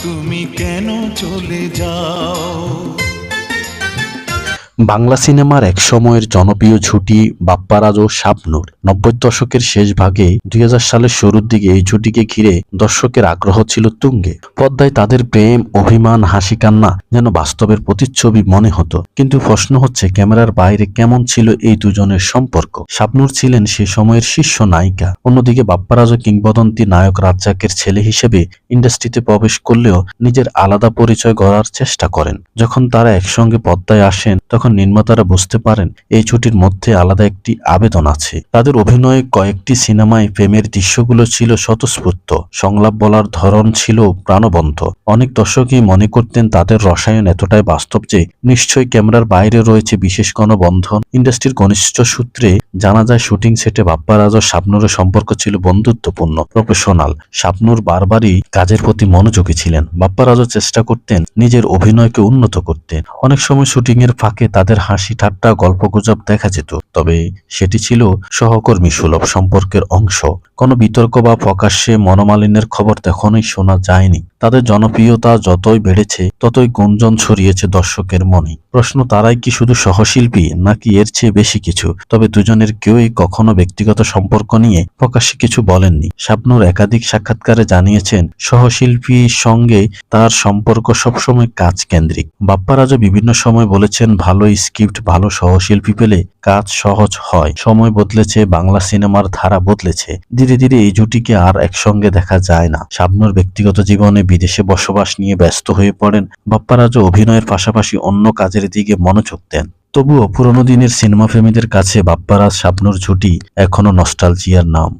তুমি কেন চলে যাও। বাংলা সিনেমার এক সময়ের জনপ্রিয় জুটি বাপ্পারাজ ও শাবনূর 90 দশকের শেষ ভাগে 2000 সালের শুরুর দিকে এই জুটিকে ঘিরে দর্শকের আগ্রহ ছিল তুঙ্গে। পর্দায় তাদের প্রেম, অভিমান, হাসি কান্না যেন বাস্তবের প্রতিচ্ছবি মনে হতো। কিন্তু প্রশ্ন হচ্ছে, ক্যামেরার বাইরে কেমন ছিল এই দুজনের সম্পর্ক? শাবনূর ছিলেন সে সময়ের শীর্ষ নায়িকা, অন্যদিকে বাপ্পারাজও কিংবদন্তি নায়ক রাজ্জাকের ছেলে হিসেবে ইন্ডাস্ট্রিতে প্রবেশ করলেও নিজের আলাদা পরিচয় গড়ার চেষ্টা করেন। যখন তারা একসঙ্গে পর্দায় আসেন তখন নির্মাতারা বুঝতে পারেন এই জুটির মধ্যে আলাদা একটি আবেদন আছে। তাদের অভিনয়ে কয়েকটি সিনেমায় প্রেমের দৃশ্যগুলো ছিল স্বতঃস্ফূর্ত, সংলাপ বলার ধরন ছিল প্রাণবন্ত। অনেক দর্শকই মনে করতেন তাদের রসায়ন এতটাই বাস্তব যে নিশ্চয়ই ক্যামেরার বাইরে রয়েছে বিশেষ কোনো বন্ধন। ইন্ডাস্ট্রির ঘনিষ্ঠ সূত্রে জানা যায়, শুটিং সেটে বাপ্পারাজ ও শাবনূরের সম্পর্ক ছিল বন্ধুত্বপূর্ণ, প্রফেশনাল। শাবনূর বারবারই কাজের প্রতি মনোযোগী ছিলেন, বাপ্পারাজও চেষ্টা করতেন নিজের অভিনয়কে উন্নত করতে। অনেক সময় শুটিং এর ফাঁকে তাদের হাসি ঠাট্টা, গল্পগুজব দেখা যেত, তবে সেটি ছিল সহকর্মী সুলভ সম্পর্কের অংশ। কোনো বিতর্ক বা প্রকাশ্যে মনোমালিন্যের খবর তখনই শোনা যায়নি। তাদের জনপ্রিয়তা যতই বেড়েছে ততই গুঞ্জন ছড়িয়েছে দর্শকের মনে। প্রশ্ন, তারাই কি শুধু সহশিল্পী নাকি এর চেয়ে বেশি কিছু? তবে দুজনের কেউই কখনো ব্যক্তিগত সম্পর্ক নিয়ে প্রকাশ্যে কিছু বলেননি। শাবনূর একাধিক সাক্ষাৎকারে জানিয়েছেন, সহশিল্পীর সঙ্গে তার সম্পর্ক সবসময় কাজ কেন্দ্রিক। বাপ্পারাজও বিভিন্ন সময় বলেছেন, ভালো স্ক্রিপ্ট, ভালো সহশিল্পী পেলে কাজ সহজ হয়। সময় বদলেছে, বাংলা সিনেমার ধারা বদলেছে, ধীরে ধীরে এই জুটিকে আর একসঙ্গে দেখা যায় না। শাবনূর ব্যক্তিগত জীবনে বিদেশে বসবাস নিয়ে ব্যস্ত হয়ে পড়েন, বাপ্পারাজও অভিনয়ের পাশাপাশি অন্য কাজের দিকে মনোযোগ দেন। তবুও পুরনো দিনের সিনেমা প্রেমীদের কাছে বাপ্পারাজ শাবনূর জুটি এখনো নস্টালজিয়ার নাম।